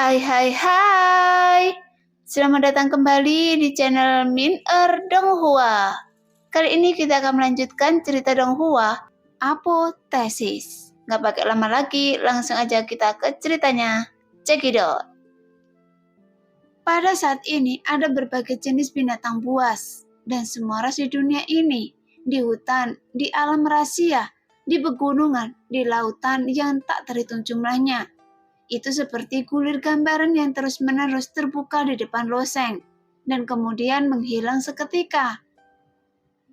Hai hai hai. Selamat datang kembali di channel Min Donghua. Kali ini kita akan melanjutkan cerita Donghua, Apotesis. Gak pakai lama lagi, langsung aja kita ke ceritanya. Check it out. Pada saat ini ada berbagai jenis binatang buas dan semua ras di dunia ini, di hutan, di alam rahasia, di pegunungan, di lautan yang tak terhitung jumlahnya. Itu seperti gulir gambaran yang terus-menerus terbuka di depan Loseng, dan kemudian menghilang seketika.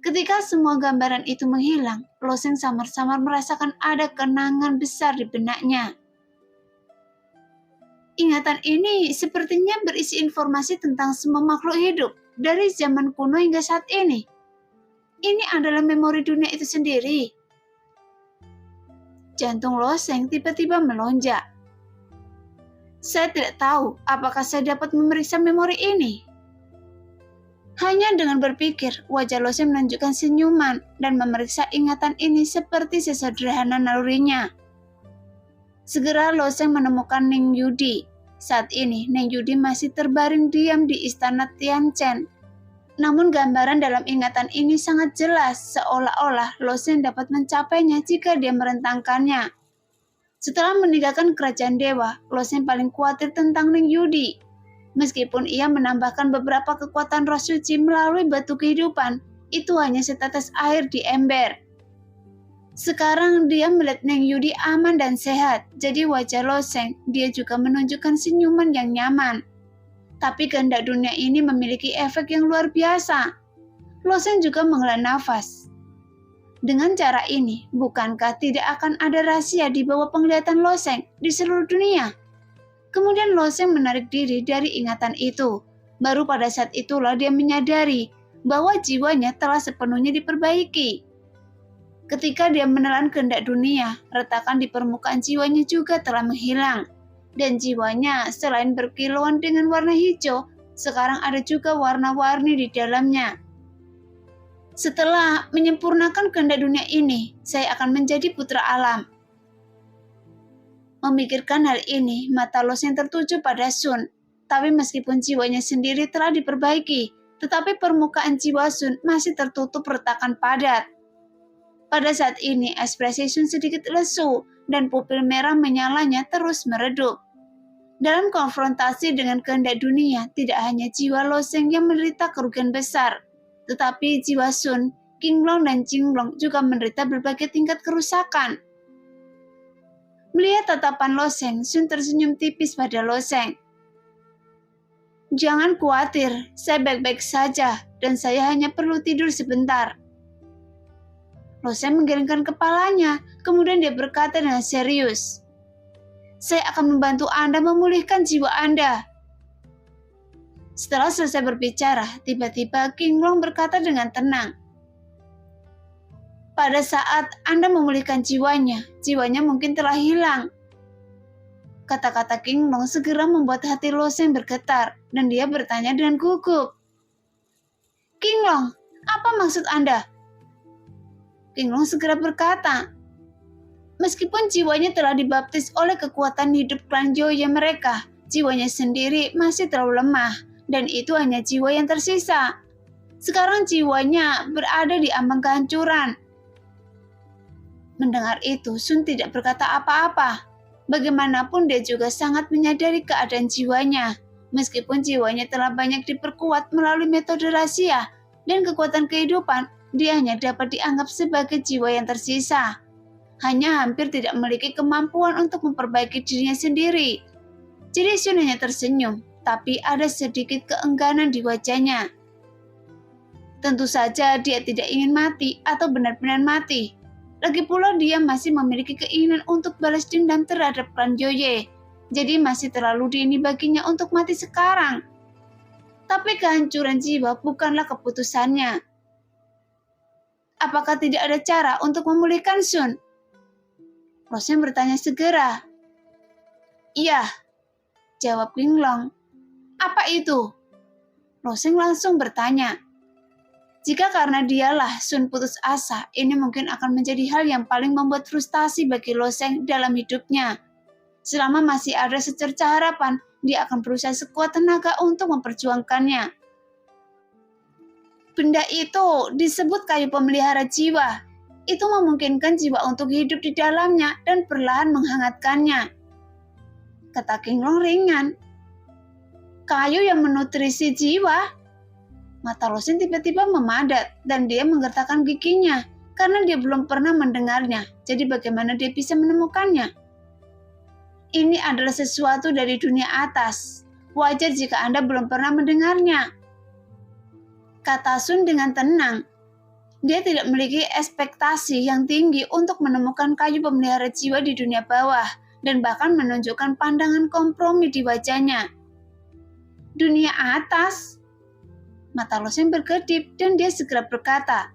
Ketika semua gambaran itu menghilang, Loseng samar-samar merasakan ada kenangan besar di benaknya. Ingatan ini sepertinya berisi informasi tentang semua makhluk hidup, dari zaman kuno hingga saat ini. Ini adalah memori dunia itu sendiri. Jantung Loseng tiba-tiba melonjak. Saya tidak tahu apakah saya dapat memeriksa memori ini. Hanya dengan berpikir, wajah Loseng menunjukkan senyuman dan memeriksa ingatan ini seperti sesederhana nalurinya. Segera Loseng menemukan Ning Yudi. Saat ini, Ning Yudi masih terbaring diam di istana Tianchen. Namun gambaran dalam ingatan ini sangat jelas, seolah-olah Loseng dapat mencapainya jika dia merentangkannya. Setelah meninggalkan kerajaan dewa, Loseng paling khawatir tentang Ning Yudi. Meskipun ia menambahkan beberapa kekuatan roh suci melalui batu kehidupan, itu hanya setetes air di ember. Sekarang dia melihat Ning Yudi aman dan sehat, jadi wajah Loseng dia juga menunjukkan senyuman yang nyaman. Tapi kehendak dunia ini memiliki efek yang luar biasa. Loseng juga menghela nafas. Dengan cara ini, bukankah tidak akan ada rahasia di bawah penglihatan Loseng di seluruh dunia? Kemudian Loseng menarik diri dari ingatan itu. Baru pada saat itulah dia menyadari bahwa jiwanya telah sepenuhnya diperbaiki. Ketika dia menelan kehendak dunia, retakan di permukaan jiwanya juga telah menghilang. Dan jiwanya selain berkilauan dengan warna hijau, sekarang ada juga warna-warni di dalamnya. Setelah menyempurnakan kehendak dunia ini, saya akan menjadi putra alam. Memikirkan hal ini, mata Loseng tertuju pada Sun. Tapi meskipun jiwanya sendiri telah diperbaiki, tetapi permukaan jiwa Sun masih tertutup retakan padat. Pada saat ini, ekspresi Sun sedikit lesu, dan pupil merah menyalanya terus meredup. Dalam konfrontasi dengan kehendak dunia, tidak hanya jiwa Loseng yang menderita kerugian besar, tetapi jiwa Sun, Qinglong dan Jinglong juga menderita berbagai tingkat kerusakan. Melihat tatapan Loseng, Sun tersenyum tipis pada Loseng. Jangan khawatir, saya baik-baik saja dan saya hanya perlu tidur sebentar. Loseng menggelengkan kepalanya, kemudian dia berkata dengan serius. Saya akan membantu Anda memulihkan jiwa Anda. Setelah selesai berbicara, tiba-tiba Qinglong berkata dengan tenang. Pada saat Anda memulihkan jiwanya mungkin telah hilang. Kata-kata Qinglong segera membuat hati Loseng bergetar, dan dia bertanya dengan gugup. Qinglong, apa maksud Anda? Qinglong segera berkata, meskipun jiwanya telah dibaptis oleh kekuatan hidup klan Joye mereka, jiwanya sendiri masih terlalu lemah. Dan itu hanya jiwa yang tersisa. Sekarang jiwanya berada di ambang kehancuran. Mendengar itu, Sun tidak berkata apa-apa. Bagaimanapun dia juga sangat menyadari keadaan jiwanya. Meskipun jiwanya telah banyak diperkuat melalui metode rahasia dan kekuatan kehidupan, dia hanya dapat dianggap sebagai jiwa yang tersisa. Hanya hampir tidak memiliki kemampuan untuk memperbaiki dirinya sendiri. Jadi Sun hanya tersenyum. Tapi ada sedikit keengganan di wajahnya. Tentu saja dia tidak ingin mati atau benar-benar mati. Lagi pula dia masih memiliki keinginan untuk balas dendam terhadap klan Joye. Jadi masih terlalu dini baginya untuk mati sekarang. Tapi kehancuran jiwa bukanlah keputusannya. Apakah tidak ada cara untuk memulihkan Sun? Loseng bertanya segera. Iya, jawab Qinglong. Apa itu? Loseng langsung bertanya. Jika karena dialah Sun putus asa, ini mungkin akan menjadi hal yang paling membuat frustasi bagi Loseng dalam hidupnya. Selama masih ada secerca harapan, dia akan berusaha sekuat tenaga untuk memperjuangkannya. Benda itu disebut kayu pemelihara jiwa. Itu memungkinkan jiwa untuk hidup di dalamnya dan perlahan menghangatkannya. Kata King Long ringan. Kayu yang menutrisi jiwa? Mata Lo Seng tiba-tiba memadat dan dia menggertakkan giginya karena dia belum pernah mendengarnya. Jadi bagaimana dia bisa menemukannya? Ini adalah sesuatu dari dunia atas. Wajar jika Anda belum pernah mendengarnya. Kata Sun dengan tenang. Dia tidak memiliki ekspektasi yang tinggi untuk menemukan kayu pemelihara jiwa di dunia bawah dan bahkan menunjukkan pandangan kompromi di wajahnya. Dunia atas? Mata Lo Seng berkedip dan dia segera berkata,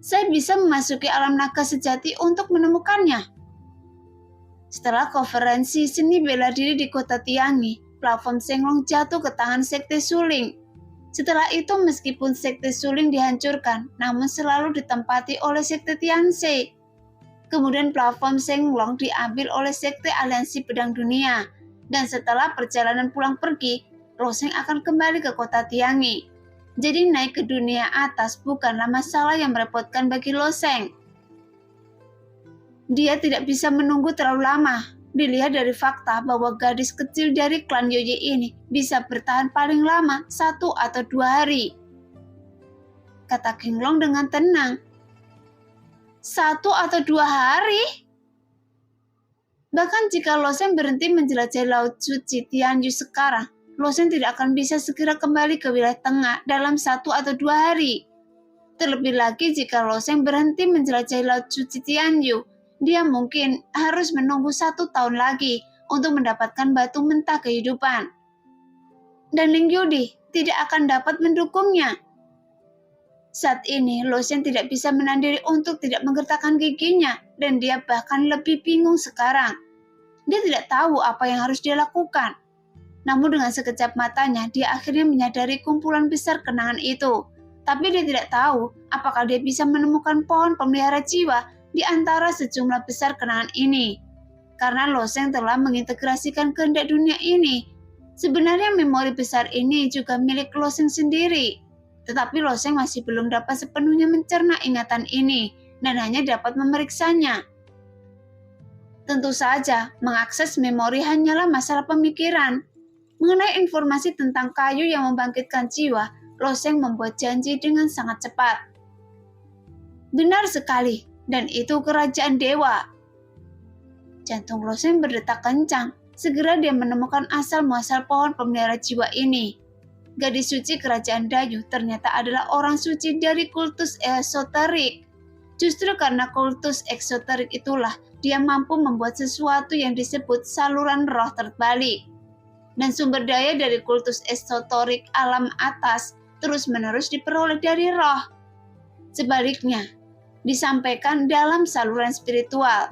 saya bisa memasuki alam naga sejati untuk menemukannya. Setelah konferensi seni bela diri di kota Tiangi, platform Shenglong jatuh ke tangan Sekte Suling. Setelah itu meskipun Sekte Suling dihancurkan, namun selalu ditempati oleh Sekte Tianze. Kemudian platform Shenglong diambil oleh Sekte Aliansi Pedang Dunia. Dan setelah perjalanan pulang pergi, Lo Seng akan kembali ke kota Tiangi. Jadi naik ke dunia atas bukanlah masalah yang merepotkan bagi Lo Seng. Dia tidak bisa menunggu terlalu lama. Dilihat dari fakta bahwa gadis kecil dari klan Yoye ini bisa bertahan paling lama 1 atau 2 hari. Kata King Long dengan tenang. 1 atau 2 hari? Bahkan jika Lo Seng berhenti menjelajahi Laut Suci Tianyu sekarang, Lo Seng tidak akan bisa segera kembali ke wilayah tengah dalam 1 atau 2 hari. Terlebih lagi jika Lo Seng berhenti menjelajahi Laut Suci Tianyu, dia mungkin harus menunggu 1 tahun lagi untuk mendapatkan batu mentah kehidupan. Dan Ling Yudi tidak akan dapat mendukungnya. Saat ini, Lo Seng tidak bisa menahan diri untuk tidak menggertakkan giginya, dan dia bahkan lebih bingung sekarang. Dia tidak tahu apa yang harus dia lakukan. Namun dengan sekejap matanya, dia akhirnya menyadari kumpulan besar kenangan itu. Tapi dia tidak tahu apakah dia bisa menemukan pohon pemelihara jiwa di antara sejumlah besar kenangan ini. Karena Lo Seng telah mengintegrasikan kehendak dunia ini. Sebenarnya memori besar ini juga milik Lo Seng sendiri. Tetapi Lo Seng masih belum dapat sepenuhnya mencerna ingatan ini dan hanya dapat memeriksanya. Tentu saja, mengakses memori hanyalah masalah pemikiran. Mengenai informasi tentang kayu yang membangkitkan jiwa, Lo Seng membuat janji dengan sangat cepat. Benar sekali. Dan itu kerajaan dewa. Jantung Lo Seng berdetak kencang. Segera dia menemukan asal-muasal pohon pemelihara jiwa ini. Gadis suci kerajaan Dayu ternyata adalah orang suci dari kultus esoterik. Justru karena kultus esoterik itulah dia mampu membuat sesuatu yang disebut saluran roh terbalik. Dan sumber daya dari kultus esoterik alam atas terus-menerus diperoleh dari roh. Sebaliknya, disampaikan dalam saluran spiritual.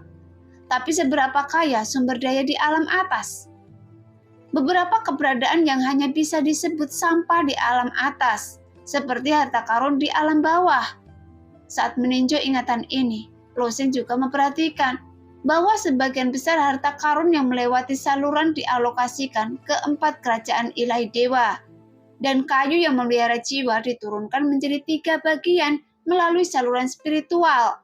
Tapi seberapa kaya sumber daya di alam atas? Beberapa keberadaan yang hanya bisa disebut sampah di alam atas, seperti harta karun di alam bawah. Saat meninjau ingatan ini, Lo Seng juga memperhatikan bahwa sebagian besar harta karun yang melewati saluran dialokasikan ke 4 kerajaan ilahi dewa, dan kayu yang memelihara jiwa diturunkan menjadi 3 bagian melalui saluran spiritual.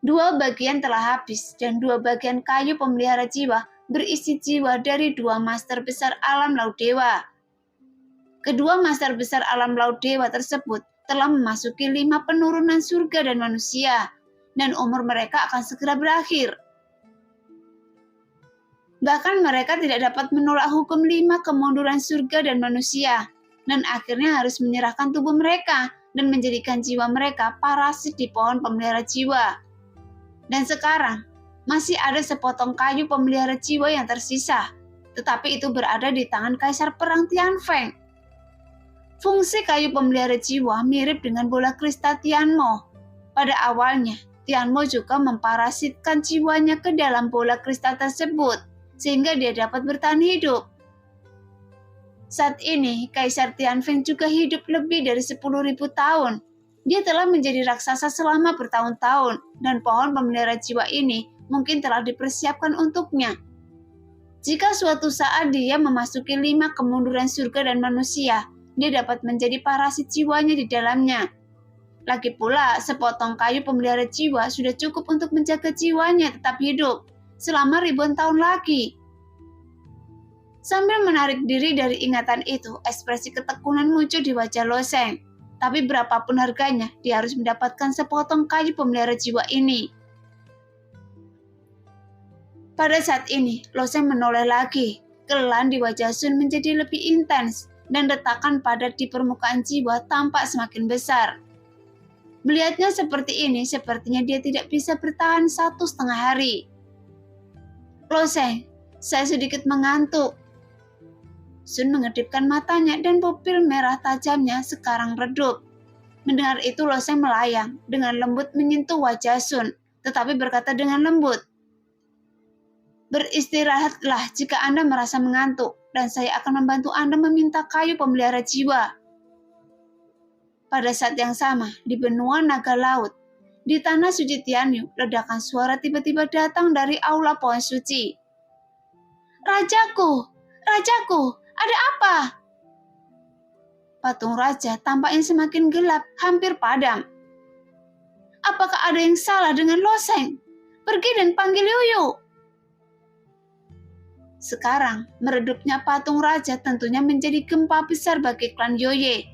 2 bagian telah habis dan 2 bagian kayu pemelihara jiwa berisi jiwa dari 2 master besar alam laut dewa. Kedua master besar alam laut dewa tersebut telah memasuki 5 penurunan surga dan manusia, dan umur mereka akan segera berakhir. Bahkan mereka tidak dapat menolak hukum 5 kemunduran surga dan manusia, dan akhirnya harus menyerahkan tubuh mereka dan menjadikan jiwa mereka parasit di pohon pemelihara jiwa. Dan sekarang, masih ada sepotong kayu pemelihara jiwa yang tersisa, tetapi itu berada di tangan Kaisar Perang Tianfeng. Fungsi kayu pemelihara jiwa mirip dengan bola kristal Tianmo. Pada awalnya, Tianmo juga memparasitkan jiwanya ke dalam bola kristal tersebut, sehingga dia dapat bertahan hidup. Saat ini, Kaisar Tianfeng juga hidup lebih dari 10.000 tahun. Dia telah menjadi raksasa selama bertahun-tahun, dan pohon pemelihara jiwa ini mungkin telah dipersiapkan untuknya. Jika suatu saat dia memasuki 5 kemunduran surga dan manusia, dia dapat menjadi parasit jiwanya di dalamnya. Lagi pula, sepotong kayu pemelihara jiwa sudah cukup untuk menjaga jiwanya tetap hidup selama ribuan tahun lagi. Sambil menarik diri dari ingatan itu, ekspresi ketekunan muncul di wajah Lo Sheng. Tapi berapapun harganya, dia harus mendapatkan sepotong kayu pemelihara jiwa ini. Pada saat ini, Lo Sheng menoleh lagi. Kelelahan di wajah Sun menjadi lebih intens, dan retakan padat di permukaan jiwa tampak semakin besar. Melihatnya seperti ini, sepertinya dia tidak bisa bertahan 1,5 hari. Lo Sheng, saya sedikit mengantuk. Sun mengedipkan matanya dan pupil merah tajamnya sekarang redup. Mendengar itu Lo Sheng melayang, dengan lembut menyentuh wajah Sun, tetapi berkata dengan lembut, "Beristirahatlah jika Anda merasa mengantuk, dan saya akan membantu Anda meminta kayu pemelihara jiwa." Pada saat yang sama, di benua naga laut, di tanah suci Tianyu, ledakan suara tiba-tiba datang dari aula pohon suci. "Rajaku! Rajaku! Ada apa?" Patung raja tampaknya semakin gelap, hampir padam. "Apakah ada yang salah dengan Lo Sheng? Pergi dan panggil Yuyu." Sekarang, meredupnya patung raja tentunya menjadi gempa besar bagi klan Yoye.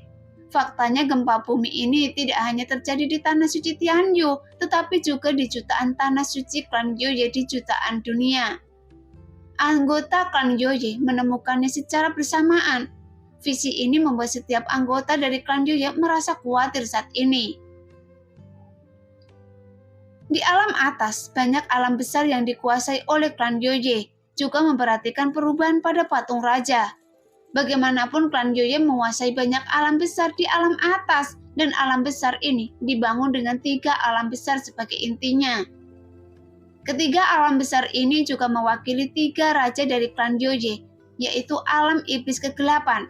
Faktanya gempa bumi ini tidak hanya terjadi di tanah suci Tianyu, tetapi juga di jutaan tanah suci klan Yoye di jutaan dunia. Anggota klan Yoye menemukannya secara bersamaan. Visi ini membuat setiap anggota dari klan Yoye merasa khawatir saat ini. Di alam atas, banyak alam besar yang dikuasai oleh klan Yoye, juga memperhatikan perubahan pada patung raja. Bagaimanapun klan Yoye menguasai banyak alam besar di alam atas, dan alam besar ini dibangun dengan 3 alam besar sebagai intinya. Ketiga alam besar ini juga mewakili 3 raja dari klan Yoye, yaitu alam iblis kegelapan,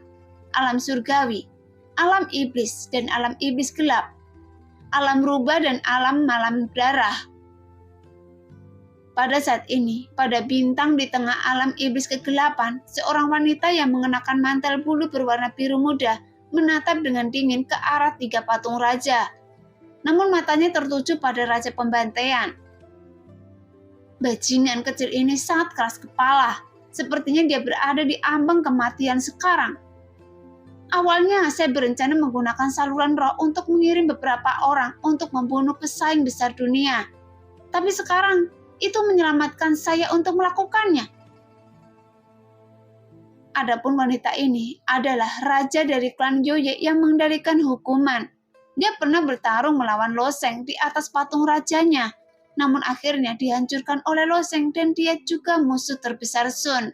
alam surgawi, alam iblis dan alam iblis gelap, alam rubah dan alam malam darah. Pada saat ini, pada bintang di tengah alam iblis kegelapan, seorang wanita yang mengenakan mantel bulu berwarna biru muda menatap dengan dingin ke arah 3 patung raja. Namun matanya tertuju pada raja pembantaian. Bajingan kecil ini sangat keras kepala. Sepertinya dia berada di ambang kematian sekarang. Awalnya saya berencana menggunakan saluran roh untuk mengirim beberapa orang untuk membunuh pesaing besar dunia. Tapi sekarang, itu menyelamatkan saya untuk melakukannya. Adapun wanita ini adalah raja dari klan Yoye yang mengendalikan hukuman. Dia pernah bertarung melawan Lo Sheng di atas patung rajanya, namun akhirnya dihancurkan oleh Lo Sheng dan dia juga musuh terbesar Sun.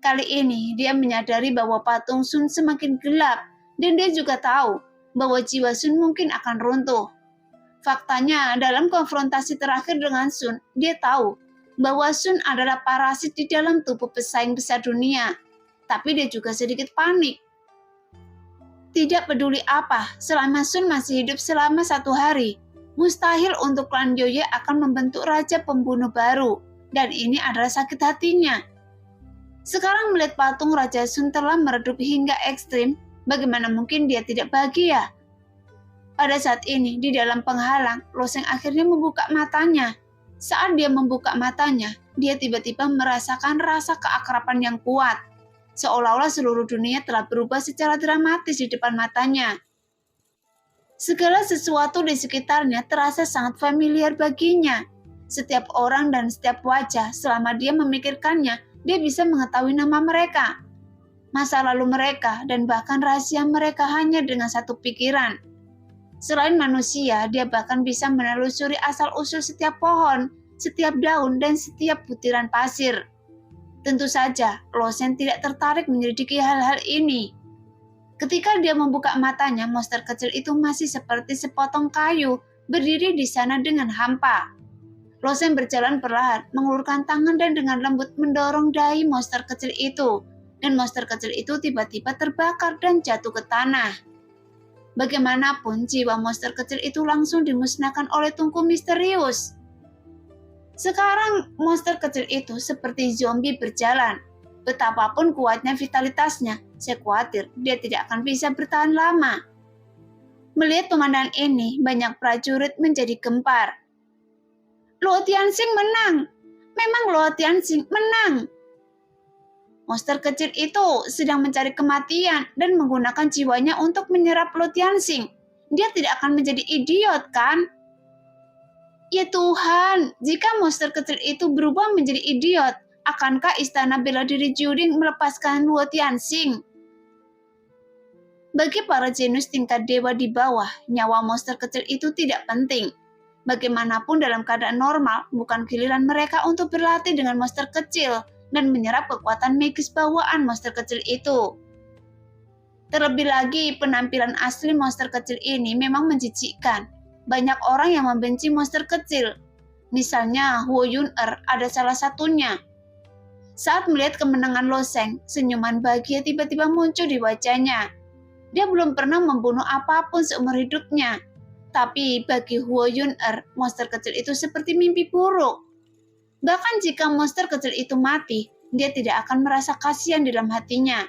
Kali ini dia menyadari bahwa patung Sun semakin gelap dan dia juga tahu bahwa jiwa Sun mungkin akan runtuh. Faktanya, dalam konfrontasi terakhir dengan Sun, dia tahu bahwa Sun adalah parasit di dalam tubuh pesaing besar dunia. Tapi dia juga sedikit panik. Tidak peduli apa, selama Sun masih hidup selama 1 hari, mustahil untuk klan Yoye akan membentuk raja pembunuh baru. Dan ini adalah sakit hatinya. Sekarang melihat patung Raja Sun telah meredup hingga ekstrim, bagaimana mungkin dia tidak bahagia? Pada saat ini, di dalam penghalang, Lo Sheng akhirnya membuka matanya. Saat dia membuka matanya, dia tiba-tiba merasakan rasa keakraban yang kuat. Seolah-olah seluruh dunia telah berubah secara dramatis di depan matanya. Segala sesuatu di sekitarnya terasa sangat familiar baginya. Setiap orang dan setiap wajah, selama dia memikirkannya, dia bisa mengetahui nama mereka, masa lalu mereka, dan bahkan rahasia mereka hanya dengan satu pikiran. Selain manusia, dia bahkan bisa menelusuri asal-usul setiap pohon, setiap daun, dan setiap butiran pasir. Tentu saja, Lo Sheng tidak tertarik menyelidiki hal-hal ini. Ketika dia membuka matanya, monster kecil itu masih seperti sepotong kayu, berdiri di sana dengan hampa. Lo Sheng berjalan perlahan, mengulurkan tangan dan dengan lembut mendorong dahi monster kecil itu, dan monster kecil itu tiba-tiba terbakar dan jatuh ke tanah. Bagaimanapun, jiwa monster kecil itu langsung dimusnahkan oleh tungku misterius. Sekarang monster kecil itu seperti zombie berjalan. Betapapun kuatnya vitalitasnya, saya khawatir dia tidak akan bisa bertahan lama. Melihat pemandangan ini, banyak prajurit menjadi gempar. Luo Tianxing menang! Memang Luo Tianxing menang! Monster kecil itu sedang mencari kematian dan menggunakan jiwanya untuk menyerap Luo Tianxing. Dia tidak akan menjadi idiot, kan? Ya Tuhan, jika monster kecil itu berubah menjadi idiot, akankah istana bela diri Juding melepaskan Luo Tianxing? Bagi para jenius tingkat dewa di bawah, nyawa monster kecil itu tidak penting. Bagaimanapun dalam keadaan normal, bukan giliran mereka untuk berlatih dengan monster kecil dan menyerap kekuatan magis bawaan monster kecil itu. Terlebih lagi, penampilan asli monster kecil ini memang menjijikkan. Banyak orang yang membenci monster kecil. Misalnya, Huo Yun-er ada salah satunya. Saat melihat kemenangan Lo Sheng, senyuman bahagia tiba-tiba muncul di wajahnya. Dia belum pernah membunuh apapun seumur hidupnya. Tapi bagi Huo Yun-er, monster kecil itu seperti mimpi buruk. Bahkan jika monster kecil itu mati, dia tidak akan merasa kasihan di dalam hatinya.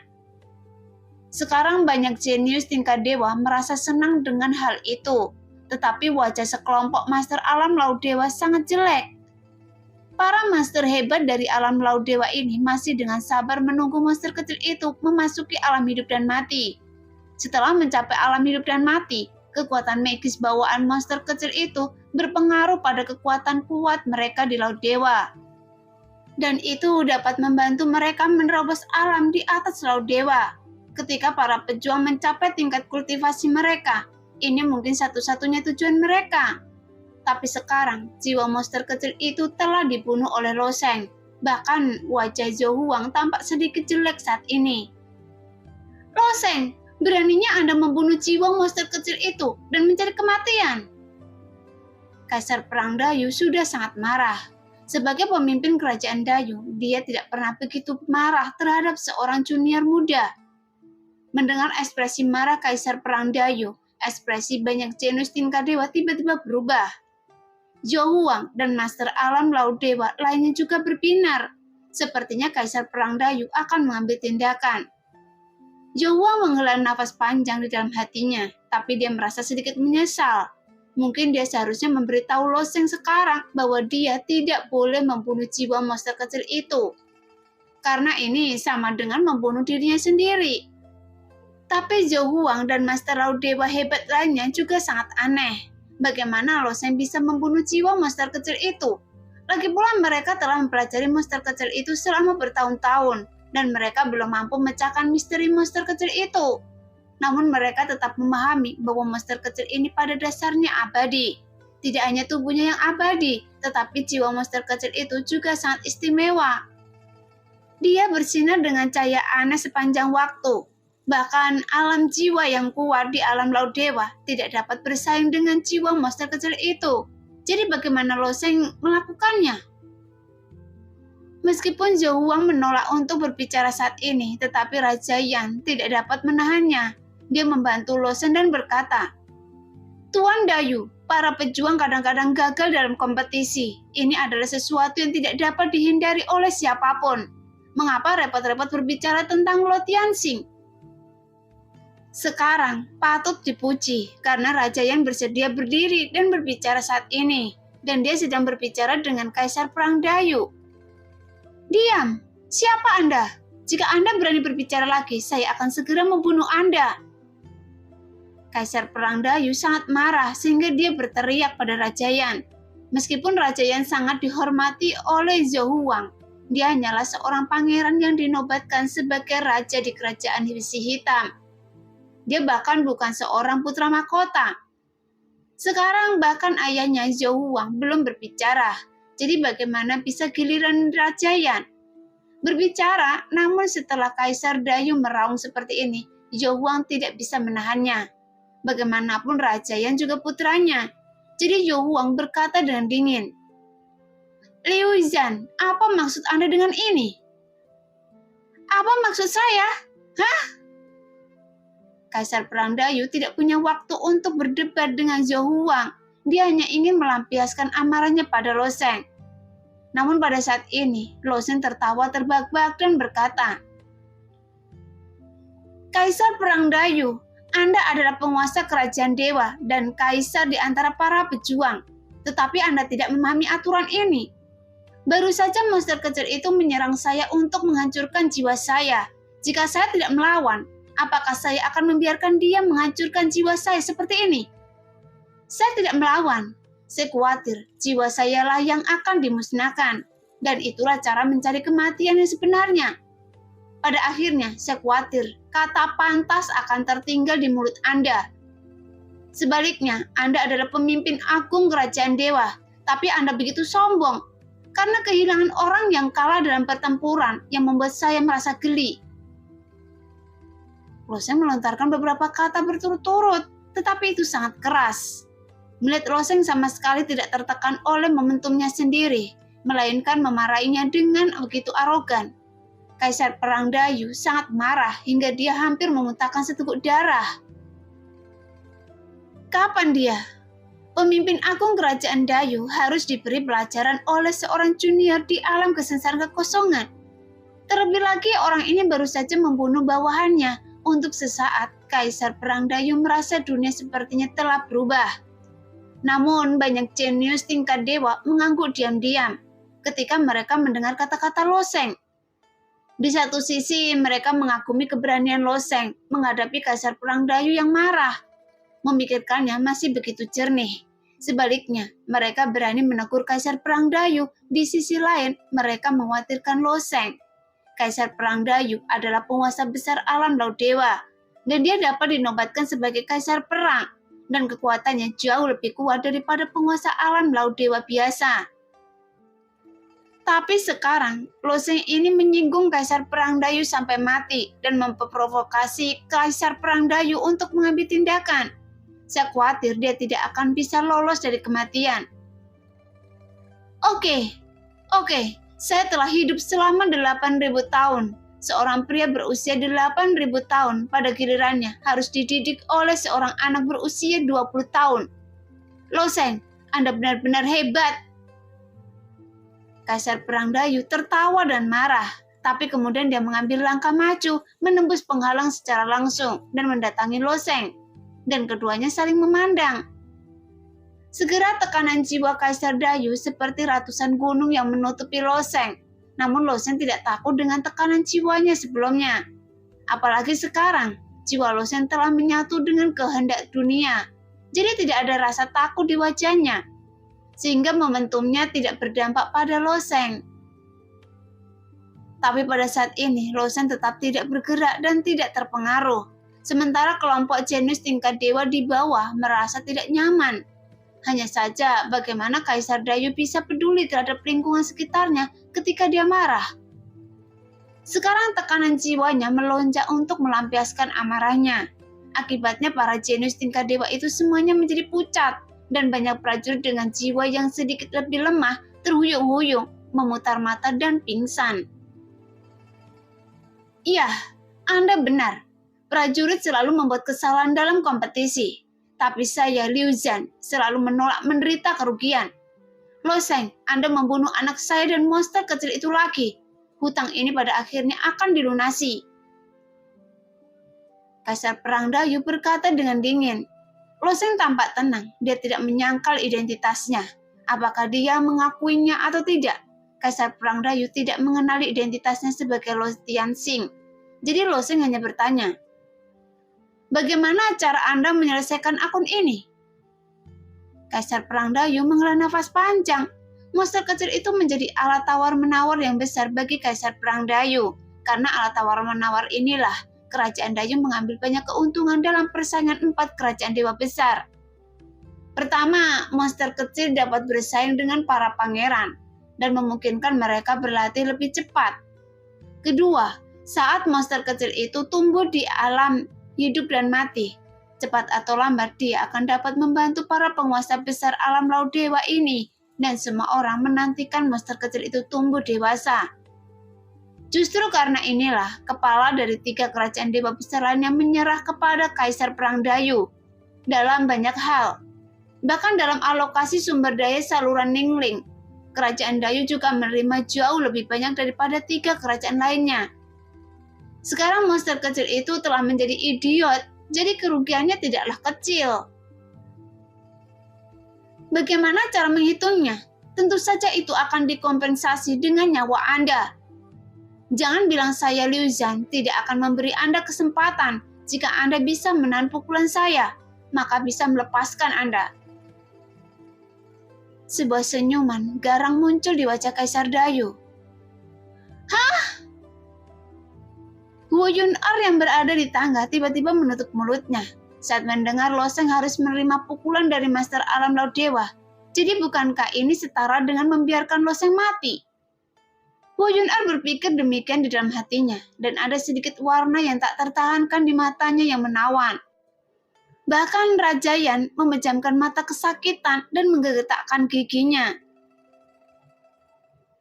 Sekarang banyak jenius tingkat dewa merasa senang dengan hal itu. Tetapi wajah sekelompok master alam laut dewa sangat jelek. Para master hebat dari alam laut dewa ini masih dengan sabar menunggu monster kecil itu memasuki alam hidup dan mati. Setelah mencapai alam hidup dan mati, kekuatan magis bawaan monster kecil itu berpengaruh pada kekuatan kuat mereka di laut dewa. Dan itu dapat membantu mereka menerobos alam di atas laut dewa. Ketika para pejuang mencapai tingkat kultivasi mereka, ini mungkin satu-satunya tujuan mereka. Tapi sekarang, jiwa monster kecil itu telah dibunuh oleh Lo Sheng. Bahkan wajah Zhou Huang tampak sedikit jelek saat ini. Lo Sheng, beraninya Anda membunuh jiwa monster kecil itu dan mencari kematian. Kaisar Perang Dayu sudah sangat marah. Sebagai pemimpin kerajaan Dayu, dia tidak pernah begitu marah terhadap seorang junior muda. Mendengar ekspresi marah Kaisar Perang Dayu, ekspresi banyak jenius tingkat dewa tiba-tiba berubah. Zhou Huang dan Master Alam Laut Dewa lainnya juga berbinar. Sepertinya Kaisar Perang Dayu akan mengambil tindakan. Zhou Huang menghela nafas panjang di dalam hatinya, tapi dia merasa sedikit menyesal. Mungkin dia seharusnya memberitahu Lo Sheng sekarang bahwa dia tidak boleh membunuh jiwa monster kecil itu. Karena ini sama dengan membunuh dirinya sendiri. Tapi Zhou Huang dan Master Laut Dewa hebat lainnya juga sangat aneh. Bagaimana Lo Sheng bisa membunuh jiwa monster kecil itu? Lagi pula mereka telah mempelajari monster kecil itu selama bertahun-tahun, dan mereka belum mampu memecahkan misteri monster kecil itu. Namun mereka tetap memahami bahwa monster kecil ini pada dasarnya abadi. Tidak hanya tubuhnya yang abadi, tetapi jiwa monster kecil itu juga sangat istimewa. Dia bersinar dengan cahaya aneh sepanjang waktu. Bahkan alam jiwa yang kuat di alam laut dewa tidak dapat bersaing dengan jiwa monster kecil itu. Jadi bagaimana Lo Sheng melakukannya? Meskipun Zhou Huang menolak untuk berbicara saat ini, tetapi Raja Yan tidak dapat menahannya. Dia membantu Lo Sheng dan berkata, Tuan Dayu, para pejuang kadang-kadang gagal dalam kompetisi. Ini adalah sesuatu yang tidak dapat dihindari oleh siapapun. Mengapa repot-repot berbicara tentang Luo Tianxing? Sekarang patut dipuji karena Raja Yan bersedia berdiri dan berbicara saat ini, dan dia sedang berbicara dengan Kaisar Perang Dayu. Diam, siapa Anda? Jika Anda berani berbicara lagi, saya akan segera membunuh Anda. Kaisar Perang Dayu sangat marah sehingga dia berteriak pada Raja Yan. Meskipun Raja Yan sangat dihormati oleh Zhou Huang, dia hanyalah seorang pangeran yang dinobatkan sebagai raja di kerajaan besi hitam. Dia bahkan bukan seorang putra mahkota. Sekarang bahkan ayahnya Zhou Huang belum berbicara. Jadi bagaimana bisa giliran Raja Yan berbicara? Namun setelah Kaisar Dayu meraung seperti ini, Zhou Huang tidak bisa menahannya. Bagaimanapun Raja Yan juga putranya. Jadi Zhou Huang berkata dengan dingin, Liu Zhan, apa maksud Anda dengan ini? Apa maksud saya? Hah? Kaisar Perang Dayu tidak punya waktu untuk berdebat dengan Zhou Huang. Dia hanya ingin melampiaskan amarahnya pada Lo Sheng. Namun pada saat ini, Loseng tertawa terbahak-bahak dan berkata, "Kaisar Perang Dayu, Anda adalah penguasa kerajaan dewa dan kaisar di antara para pejuang. Tetapi Anda tidak memahami aturan ini. Baru saja monster kecil itu menyerang saya untuk menghancurkan jiwa saya. Jika saya tidak melawan, apakah saya akan membiarkan dia menghancurkan jiwa saya seperti ini? Saya tidak melawan. Saya khawatir jiwa saya lah yang akan dimusnahkan. Dan itulah cara mencari kematian yang sebenarnya. Pada akhirnya, saya khawatir kata pantas akan tertinggal di mulut Anda. Sebaliknya, Anda adalah pemimpin agung kerajaan dewa, tapi Anda begitu sombong karena kehilangan orang yang kalah dalam pertempuran yang membuat saya merasa geli." Loseng melontarkan beberapa kata berturut-turut, tetapi itu sangat keras. Melihat Loseng sama sekali tidak tertekan oleh momentumnya sendiri, melainkan memarahinya dengan begitu arogan. Kaisar Perang Dayu sangat marah hingga dia hampir memuntahkan seteguk darah. Kapan dia? Pemimpin agung kerajaan Dayu harus diberi pelajaran oleh seorang junior di alam kesengsaraan kekosongan. Terlebih lagi orang ini baru saja membunuh bawahannya. Untuk sesaat, Kaisar Perang Dayu merasa dunia sepertinya telah berubah. Namun banyak jenius tingkat dewa mengangguk diam-diam ketika mereka mendengar kata-kata Loseng. Di satu sisi mereka mengagumi keberanian Loseng menghadapi Kaisar Perang Dayu yang marah. Memikirkannya masih begitu jernih. Sebaliknya, mereka berani menegur Kaisar Perang Dayu. Di sisi lain, mereka mengkhawatirkan Loseng. Kaisar Perang Dayu adalah penguasa besar alam laut dewa, dan dia dapat dinobatkan sebagai Kaisar Perang. Dan kekuatannya jauh lebih kuat daripada penguasa alam laut dewa biasa. Tapi sekarang, Loseng ini menyinggung Kaisar Perang Dayu sampai mati dan memprovokasi Kaisar Perang Dayu untuk mengambil tindakan. Saya khawatir dia tidak akan bisa lolos dari kematian. Oke, saya telah hidup selama 8.000 tahun. Seorang pria berusia 8.000 tahun pada gilirannya harus dididik oleh seorang anak berusia 20 tahun. Loseng, Anda benar-benar hebat. Kaisar Perang Dayu tertawa dan marah, tapi kemudian dia mengambil langkah maju, menembus penghalang secara langsung dan mendatangi Loseng. Dan keduanya saling memandang. Segera tekanan jiwa Kaisar Dayu seperti ratusan gunung yang menutupi Loseng. Namun Loseng tidak takut dengan tekanan jiwanya sebelumnya. Apalagi sekarang, jiwa Loseng telah menyatu dengan kehendak dunia. Jadi tidak ada rasa takut di wajahnya. Sehingga momentumnya tidak berdampak pada Loseng. Tapi pada saat ini, Loseng tetap tidak bergerak dan tidak terpengaruh. Sementara kelompok jenius tingkat dewa di bawah merasa tidak nyaman. Hanya saja bagaimana Kaisar Dayu bisa peduli terhadap lingkungan sekitarnya ketika dia marah. Sekarang tekanan jiwanya melonjak untuk melampiaskan amarahnya. Akibatnya para jenius tingkat dewa itu semuanya menjadi pucat dan banyak prajurit dengan jiwa yang sedikit lebih lemah terhuyung-huyung, memutar mata dan pingsan. Iya, Anda benar. Prajurit selalu membuat kesalahan dalam kompetisi. Tapi saya, Liu Zhan, selalu menolak menderita kerugian. Loseng, Anda membunuh anak saya dan monster kecil itu lagi. Hutang ini pada akhirnya akan dilunasi. Kaisar Perang Dayu berkata dengan dingin. Loseng tampak tenang, dia tidak menyangkal identitasnya. Apakah dia mengakuinya atau tidak? Kaisar Perang Dayu tidak mengenali identitasnya sebagai Lo Tianxing. Jadi Loseng hanya bertanya, "Bagaimana cara Anda menyelesaikan akun ini?" Kaisar Perang Dayu menghela nafas panjang. Monster kecil itu menjadi alat tawar-menawar yang besar bagi Kaisar Perang Dayu. Karena alat tawar-menawar inilah, kerajaan Dayu mengambil banyak keuntungan dalam persaingan 4 kerajaan dewa besar. Pertama, monster kecil dapat bersaing dengan para pangeran dan memungkinkan mereka berlatih lebih cepat. Kedua, saat monster kecil itu tumbuh di alam hidup dan mati, cepat atau lambat dia akan dapat membantu para penguasa besar alam laut dewa ini, dan semua orang menantikan monster kecil itu tumbuh dewasa. Justru karena inilah, kepala dari 3 kerajaan dewa besar lainnya menyerah kepada Kaisar Perang Dayu dalam banyak hal. Bahkan dalam alokasi sumber daya saluran Ningling, kerajaan Dayu juga menerima jauh lebih banyak daripada 3 kerajaan lainnya. Sekarang monster kecil itu telah menjadi idiot, jadi kerugiannya tidaklah kecil. Bagaimana cara menghitungnya? Tentu saja itu akan dikompensasi dengan nyawa Anda. Jangan bilang saya Liu Zhan tidak akan memberi Anda kesempatan. Jika Anda bisa menahan pukulan saya, maka bisa melepaskan Anda. Sebuah senyuman garang muncul di wajah Kaisar Dayu. Hah? Wu Yun'er yang berada di tangga tiba-tiba menutup mulutnya saat mendengar Lo Sheng harus menerima pukulan dari Master Alam Laut Dewa. Jadi bukankah ini setara dengan membiarkan Lo Sheng mati? Wu Yun'er berpikir demikian di dalam hatinya, dan ada sedikit warna yang tak tertahankan di matanya yang menawan. Bahkan Raja Yan memejamkan mata kesakitan dan menggetakkan giginya.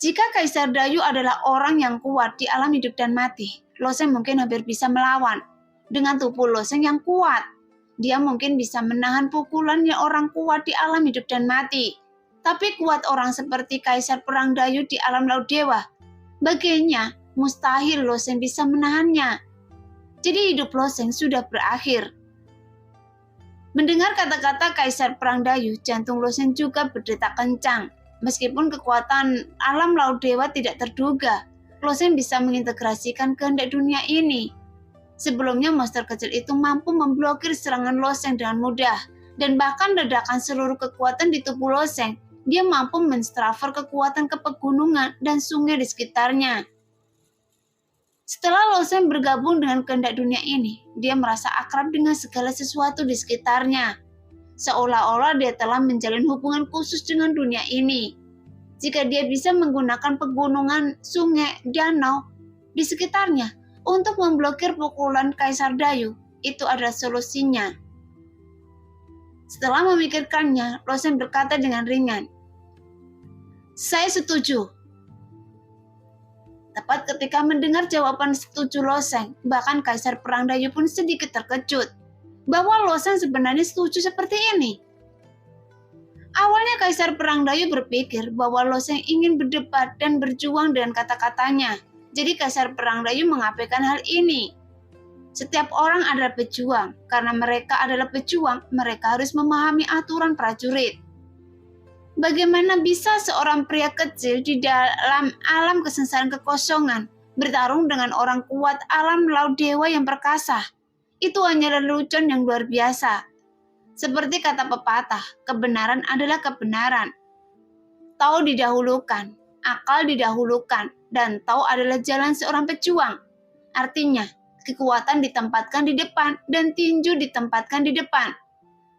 Jika Kaisar Dayu adalah orang yang kuat di alam hidup dan mati, Lo Sheng mungkin hampir bisa melawan. Dengan tubuh Lo Sheng yang kuat, dia mungkin bisa menahan pukulannya orang kuat di alam hidup dan mati. Tapi kuat orang seperti Kaisar Perang Dayu di alam Laut Dewa, baginya mustahil Lo Sheng bisa menahannya. Jadi hidup Lo Sheng sudah berakhir. Mendengar kata-kata Kaisar Perang Dayu, jantung Lo Sheng juga berdetak kencang. Meskipun kekuatan alam Laut Dewa tidak terduga, Lo Sheng bisa mengintegrasikan kehendak dunia ini. Sebelumnya monster kecil itu mampu memblokir serangan Lo Sheng dengan mudah, dan bahkan ledakan seluruh kekuatan di tubuh Lo Sheng. Dia mampu mentransfer kekuatan ke pegunungan dan sungai di sekitarnya. Setelah Lo Sheng bergabung dengan kehendak dunia ini, dia merasa akrab dengan segala sesuatu di sekitarnya. Seolah-olah dia telah menjalin hubungan khusus dengan dunia ini. Jika dia bisa menggunakan pegunungan, sungai, danau di sekitarnya untuk memblokir pukulan Kaisar Dayu, itu adalah solusinya. Setelah memikirkannya, Lo Sheng berkata dengan ringan, "Saya setuju." Tepat ketika mendengar jawaban setuju Lo Sheng, bahkan Kaisar Perang Dayu pun sedikit terkejut bahwa Lo Sheng sebenarnya setuju seperti ini. Awalnya Kaisar Perang Dayu berpikir bahwa Lo Sheng ingin berdebat dan berjuang dengan kata-katanya. Jadi Kaisar Perang Dayu mengabaikan hal ini. Setiap orang adalah pejuang. Karena mereka adalah pejuang, mereka harus memahami aturan prajurit. Bagaimana bisa seorang pria kecil di dalam alam kesengsaraan kekosongan bertarung dengan orang kuat alam Laut Dewa yang perkasa? Itu hanyalah lelucon yang luar biasa. Seperti kata pepatah, kebenaran adalah kebenaran. Tahu didahulukan, akal didahulukan, dan tahu adalah jalan seorang pejuang. Artinya, kekuatan ditempatkan di depan dan tinju ditempatkan di depan.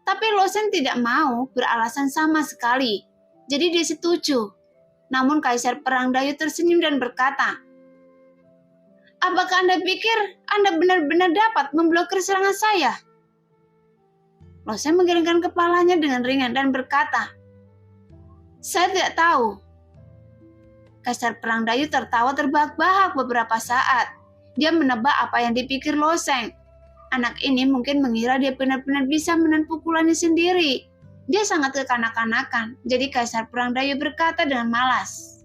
Tapi Lo Sheng tidak mau beralasan sama sekali. Jadi dia setuju. Namun Kaisar Perang Dayu tersenyum dan berkata, "Apakah Anda pikir Anda benar-benar dapat memblokir serangan saya?" Lo Sheng menggelengkan kepalanya dengan ringan dan berkata, "Saya tidak tahu." Kaisar Perang Dayu tertawa terbahak-bahak beberapa saat. Dia menebak apa yang dipikir Lo Sheng. Anak ini mungkin mengira dia benar-benar bisa menahan pukulannya sendiri. Dia sangat kekanak-kanakan, jadi Kaisar Perang Dayu berkata dengan malas,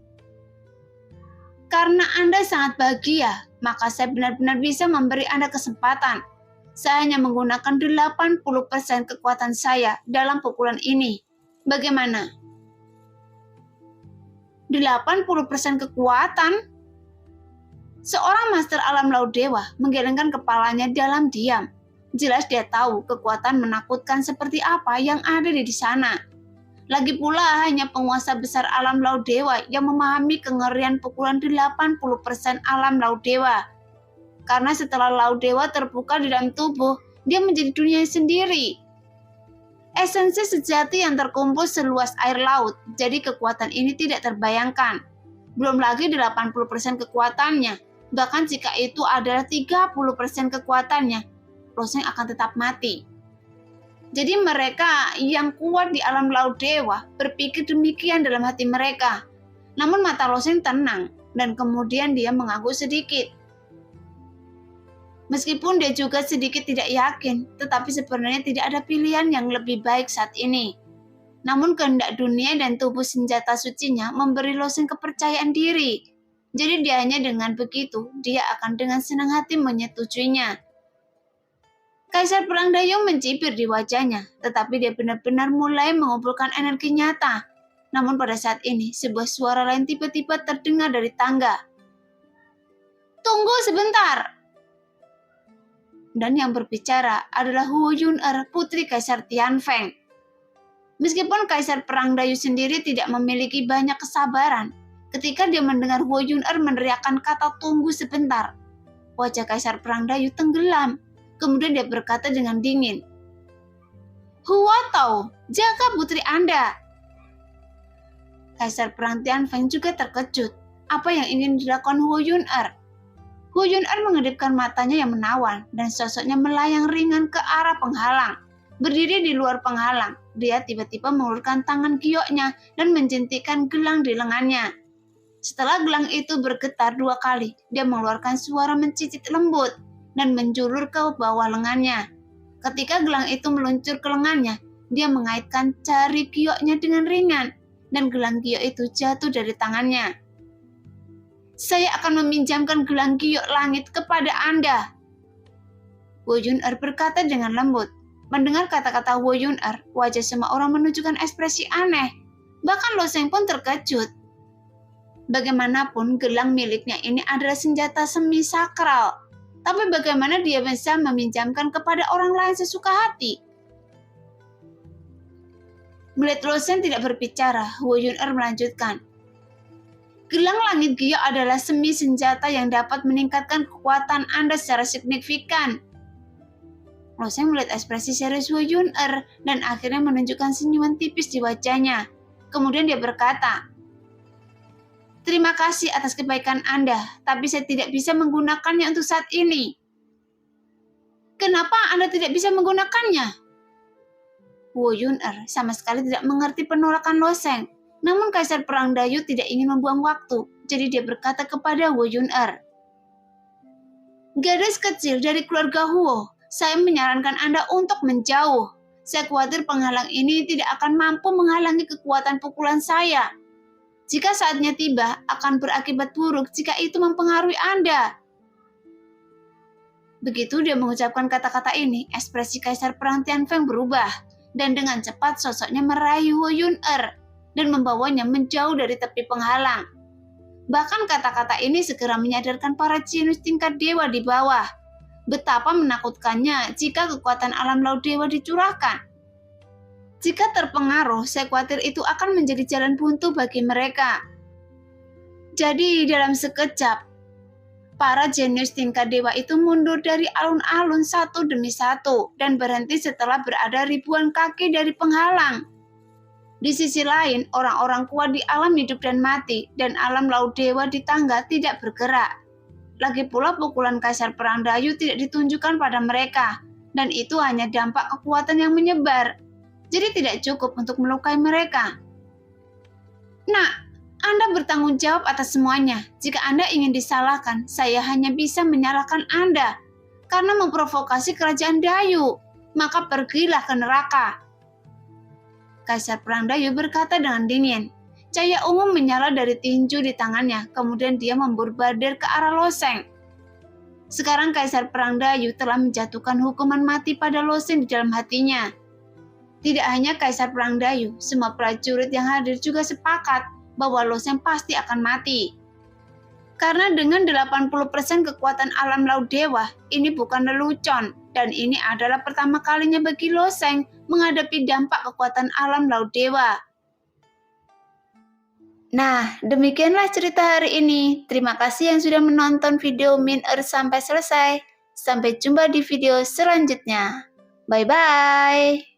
"Karena Anda sangat bahagia, maka saya benar-benar bisa memberi Anda kesempatan. Saya hanya menggunakan 80% kekuatan saya dalam pukulan ini. Bagaimana?" 80% kekuatan? Seorang Master Alam Laut Dewa menggelengkan kepalanya dalam diam. Jelas dia tahu kekuatan menakutkan seperti apa yang ada di sana. Lagi pula hanya penguasa besar alam Laut Dewa yang memahami kengerian pukulan 80% alam Laut Dewa. Karena setelah Laut Dewa terbuka di dalam tubuh, dia menjadi dunia sendiri. Esensi sejati yang terkumpul seluas air laut, jadi kekuatan ini tidak terbayangkan. Belum lagi 80% kekuatannya, bahkan jika itu adalah 30% kekuatannya, Lo Sheng akan tetap mati. Jadi mereka yang kuat di alam Laut Dewa berpikir demikian dalam hati mereka. Namun mata Lo Sheng tenang, dan kemudian dia mengangguk sedikit. Meskipun dia juga sedikit tidak yakin, tetapi sebenarnya tidak ada pilihan yang lebih baik saat ini. Namun kehendak dunia dan tubuh senjata sucinya memberi Loseng kepercayaan diri. Jadi dia hanya dengan begitu, dia akan dengan senang hati menyetujuinya. Kaisar Perang Dayung mencibir di wajahnya, tetapi dia benar-benar mulai mengumpulkan energi nyata. Namun pada saat ini, sebuah suara lain tiba-tiba terdengar dari tangga. "Tunggu sebentar!" Dan yang berbicara adalah Huo Yun-er, putri Kaisar Tianfeng. Meskipun Kaisar Perang Dayu sendiri tidak memiliki banyak kesabaran, ketika dia mendengar Huo Yun-er meneriakkan kata "tunggu sebentar", wajah Kaisar Perang Dayu tenggelam. Kemudian dia berkata dengan dingin, "Huo Tao, jaga putri Anda." Kaisar Perang Tianfeng juga terkejut. Apa yang ingin dilakukan Huo Yun-er? Huo Yun-er mengedipkan matanya yang menawan dan sosoknya melayang ringan ke arah penghalang. Berdiri di luar penghalang, dia tiba-tiba mengulurkan tangan gioknya dan menjentikan gelang di lengannya. Setelah gelang itu bergetar 2 kali, dia mengeluarkan suara mencicit lembut dan menjulur ke bawah lengannya. Ketika gelang itu meluncur ke lengannya, dia mengaitkan jari gioknya dengan ringan dan gelang giok itu jatuh dari tangannya. "Saya akan meminjamkan gelang giok langit kepada Anda," Huo Yun-er berkata dengan lembut. Mendengar kata-kata Huo Yun-er, wajah semua orang menunjukkan ekspresi aneh. Bahkan Loseng pun terkejut. Bagaimanapun, gelang miliknya ini adalah senjata semi sakral. Tapi bagaimana dia bisa meminjamkan kepada orang lain sesuka hati? Melihat Loseng tidak berbicara, Huo Yun-er melanjutkan. "Gelang langit giok adalah semi senjata yang dapat meningkatkan kekuatan Anda secara signifikan." Loseng melihat ekspresi serius Huo Yun-er dan akhirnya menunjukkan senyuman tipis di wajahnya. Kemudian dia berkata, "Terima kasih atas kebaikan Anda, tapi saya tidak bisa menggunakannya untuk saat ini." "Kenapa Anda tidak bisa menggunakannya?" Huo Yun-er sama sekali tidak mengerti penolakan Loseng. Namun Kaisar Perang Dayu tidak ingin membuang waktu, jadi dia berkata kepada Huo Yun-er, "Gadis kecil dari keluarga Huo, saya menyarankan Anda untuk menjauh. Saya khawatir penghalang ini tidak akan mampu menghalangi kekuatan pukulan saya. Jika saatnya tiba, akan berakibat buruk jika itu mempengaruhi Anda." Begitu dia mengucapkan kata-kata ini, ekspresi Kaisar Perang Tianfeng berubah, dan dengan cepat sosoknya meraih Huo Yun-er dan membawanya menjauh dari tepi penghalang. Bahkan kata-kata ini segera menyadarkan para jenius tingkat dewa di bawah. Betapa menakutkannya jika kekuatan alam laut dewa dicurahkan. Jika terpengaruh, saya khawatir itu akan menjadi jalan buntu bagi mereka. Jadi dalam sekejap, para jenius tingkat dewa itu mundur dari alun-alun satu demi satu dan berhenti setelah berada ribuan kaki dari penghalang. Di sisi lain, orang-orang kuat di alam hidup dan mati dan alam laut dewa di tangga tidak bergerak. Lagi pula pukulan Kaisar Perang Dayu tidak ditunjukkan pada mereka, dan itu hanya dampak kekuatan yang menyebar. Jadi tidak cukup untuk melukai mereka. "Nah, Anda bertanggung jawab atas semuanya. Jika Anda ingin disalahkan, saya hanya bisa menyalahkan Anda karena memprovokasi kerajaan Dayu. Maka pergilah ke neraka." Kaisar Perang Dayu berkata dengan dingin. Cahaya ungu menyala dari tinju di tangannya, kemudian dia memburbadir ke arah Loseng. Sekarang Kaisar Perang Dayu telah menjatuhkan hukuman mati pada Loseng di dalam hatinya. Tidak hanya Kaisar Perang Dayu, semua prajurit yang hadir juga sepakat bahwa Loseng pasti akan mati. Karena dengan 80% kekuatan alam laut dewa, ini bukan lelucon, dan ini adalah pertama kalinya bagi Loseng menghadapi dampak kekuatan alam laut dewa. Nah, demikianlah cerita hari ini. Terima kasih yang sudah menonton video Min-er sampai selesai. Sampai jumpa di video selanjutnya. Bye-bye.